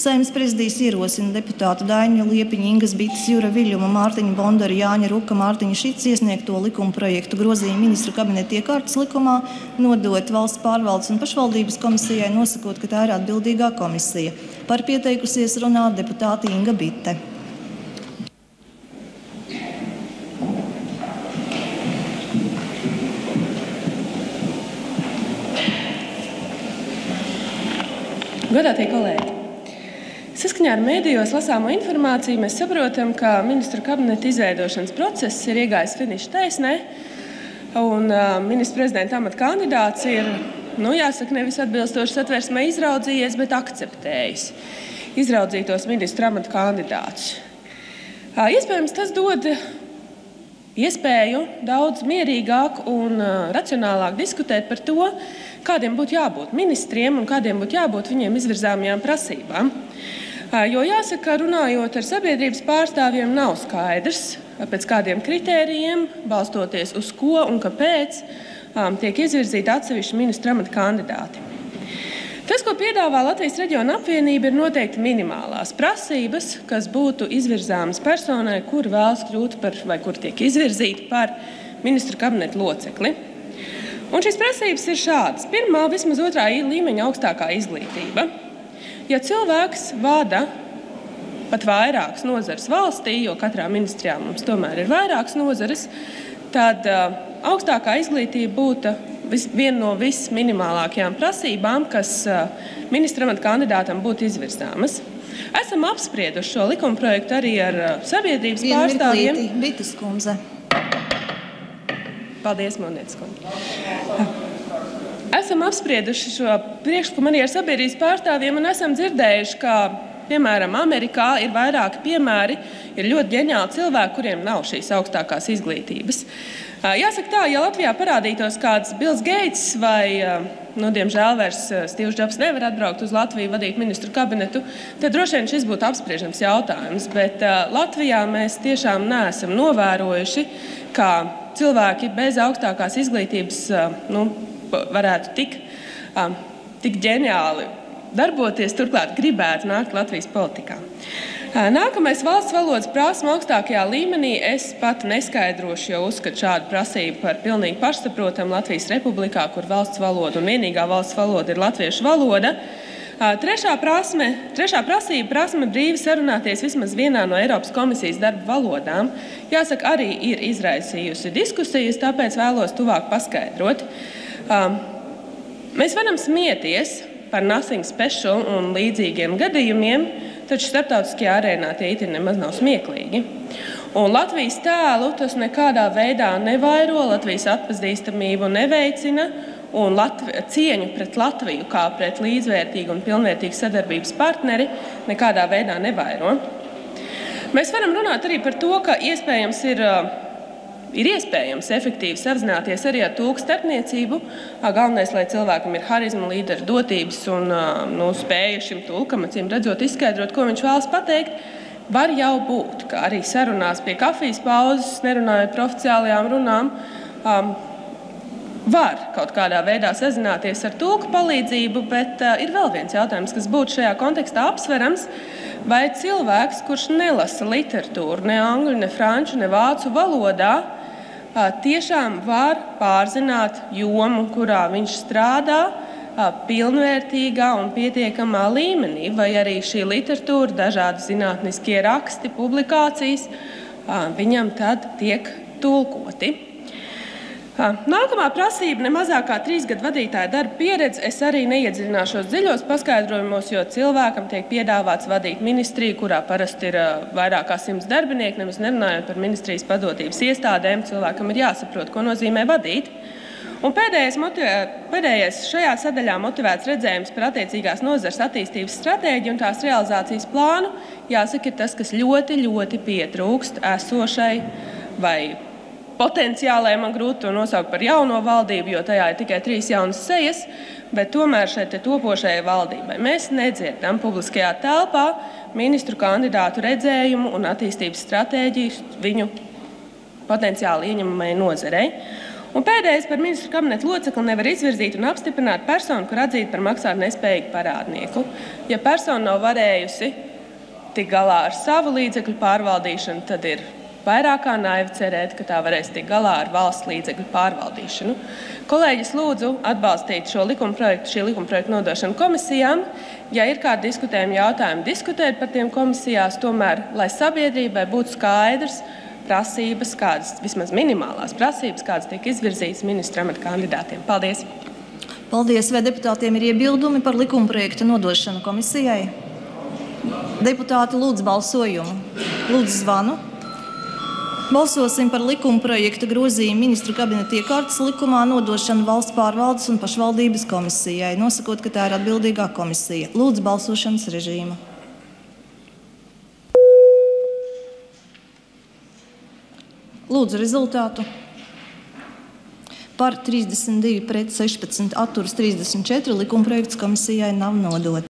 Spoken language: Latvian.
Saeimas prezidijas ierosina deputātu Daiņu Liepiņu, Ingas Bites, Jura Viļuma, Mārtiņa Bondaru, Jāņa Ruka, Mārtiņa Šits iesniegto likuma projektu grozījumu ministru kabineta iekārtas likumā, nodot Valsts pārvaldes un pašvaldības komisijai, nosakot, ka tā ir atbildīgā komisija. Par pieteikusies runāt deputāte Inga Bite. Godātie kolēģi, saskaņā ar mēdījos lasāmo informāciju mēs saprotam, ka ministru kabineta izveidošanas process ir iegājis finiša taisnē, un ministra prezidenta amata kandidāts ir, jāsaka, nevis atbilstoši Satversmei izraudzījies, bet akceptējis izraudzītos ministru amata kandidātus. Iespējams, tas dod iespēju daudz mierīgāk un racionālāk diskutēt par to, kādiem būtu jābūt ministriem un kādiem būtu jābūt viņiem izvirzāmajām prasībām. Jo jāsaka, runājot ar sabiedrības pārstāvjiem, nav skaidrs, pēc kādiem kritērijiem, balstoties uz ko un kāpēc, tiek izvirzīti atsevišķi ministru amata kandidāti. Tas, ko piedāvā Latvijas reģiona apvienība, ir noteikti minimālās prasības, kas būtu izvirzāmas personai, kur vēlas kļūt par vai kur tiek izvirzīti par ministru kabineta locekli. Un šīs prasības ir šādas. Pirmā, vismaz otrā līmeņa augstākā izglītība. Ja cilvēks vada pat vairākas nozares valstī, jo katrā ministrijā mums tomēr ir vairākas nozares, tad augstākā izglītība būtu viena no visminimālākajām prasībām, kas ministra amata kandidātam būtu izvirzāmas. Esam apsprieduši šo likumprojektu arī ar sabiedrības pārstāvjiem. Bites kundze. Paldies, Monietes kundze. Esam apsprieduši šo priekšlikumu arī ar sabiedrības pārstāvjiem un esam dzirdējuši, ka, piemēram, Amerikā ir vairāki piemēri, ir ļoti ģeniāli cilvēki, kuriem nav šīs augstākās izglītības. Jāsaka tā, ja Latvijā parādītos kāds Bills Gates vai, diemžēl vairs Stīvs Džobs nevar atbraukt uz Latviju vadīt ministru kabinetu, tad droši vien šis būtu apspriežams jautājums, bet Latvijā mēs tiešām neesam novērojuši, kā cilvēki bez augstākās izglītības varētu tik ģeniāli darboties, turklāt gribētu nākt Latvijas politikā. Nākamais valsts valodas prasme augstākajā līmenī es pat neskaidrošu, jo uzskatu šādu prasību par pilnīgi pašsaprotamu Latvijas republikā, kur valsts valoda un vienīgā valsts valoda ir latviešu valoda. Trešā prasme brīvi sarunāties vismaz vienā no Eiropas komisijas darba valodām. Jāsaka, arī ir izraisījusi diskusijas, tāpēc vēlos tuvāk paskaidrot. Mēs varam smieties par nothing special un līdzīgiem gadījumiem, taču starptautiskajā arēnā tie iti nemaz nav smieklīgi. Un Latvijas tēlu tas nekādā veidā nevairo, Latvijas atpazīstamību neveicina, un cieņu pret Latviju kā pret līdzvērtīgu un pilnvērtīgu sadarbības partneri nekādā veidā nevairo. Mēs varam runāt arī par to, ka iespējams ir efektīvi sazināties arī ar tulku starpniecību. Galvenais, lai cilvēkam ir harizma, līderu dotības un spēja šim tulkam, acīm redzot, izskaidrot, ko viņš vēlas pateikt, var jau būt, ka arī sarunās pie kafijas pauzes, nerunājot par oficiālajām runām, var kaut kādā veidā sazināties ar tulku palīdzību, bet ir vēl viens jautājums, kas būtu šajā kontekstā apsverams, vai cilvēks, kurš nelasa literatūru ne angļu, ne franču, ne vācu valodā, tiešām var pārzināt jomu, kurā viņš strādā, pilnvērtīgā un pietiekamā līmenī, vai arī šī literatūra, dažādi zinātniskie raksti, publikācijas, viņam tad tiek tulkoti. Nākamā prasība, ne mazāk kā 3 gadu vadītāja darba pieredze, es arī neiedziļināšos dziļos paskaidrojumos, jo cilvēkam tiek piedāvāts vadīt ministriju, kurā parasti ir vairāk kā 100 darbinieki, nemaz nerunājot par ministrijas padotības iestādēm, cilvēkam ir jāsaprot, ko nozīmē vadīt. Un pēdējais šajā sadaļā motivēts redzējums par attiecīgās nozares attīstības stratēģiju un tās realizācijas plānu, jāsaka, ir tas, kas ļoti, ļoti pietrūkst esošai vai potenciālai, man grūti to nosaukt par jauno valdību, jo tajā ir tikai 3 jaunas sejas, bet tomēr šeit topošajai valdībai. Mēs nedzirdam publiskajā telpā ministru kandidātu redzējumu un attīstības stratēģiju viņu potenciāli ieņemamai nozarei. Un pēdējais par ministru kabineta locekli nevar izvirzīt un apstiprināt personu, kur atzīta par maksāt nespējīgu parādnieku. Ja persona nav varējusi tikt galā ar savu līdzekļu pārvaldīšanu, tad ir vairāk kā naivi cerēt, ka tā varēs tikt galā ar valsts līdzekļu pārvaldīšanu. Kolēģis lūdzu atbalstīt šī likumprojektu nodošanu komisijām. Ja ir kādi diskutējumi jautājumi, diskutēt par tiem komisijās, tomēr, lai sabiedrībai būtu skaidrs, prasības, kādas, vismaz minimālās prasības, kādas tiek izvirzītas ministra amata kandidātiem. Paldies! Paldies! Vai deputātiem ir iebildumi par likumprojekta nodošanu komisijai? Deputāti, lūdzu balsojumu. Lūdzu zvanu. Balsosim par likumprojekta grozījumu ministru kabineta iekārtas likumā nodošanu valsts pārvaldes un pašvaldības komisijai, nosakot, ka tā ir atbildīgā komisija. Lūdzu balsošanas režīmu. Lūdzu rezultātu. Par 32 pret 16 atturas 34 likumprojekts komisijai nav nodots.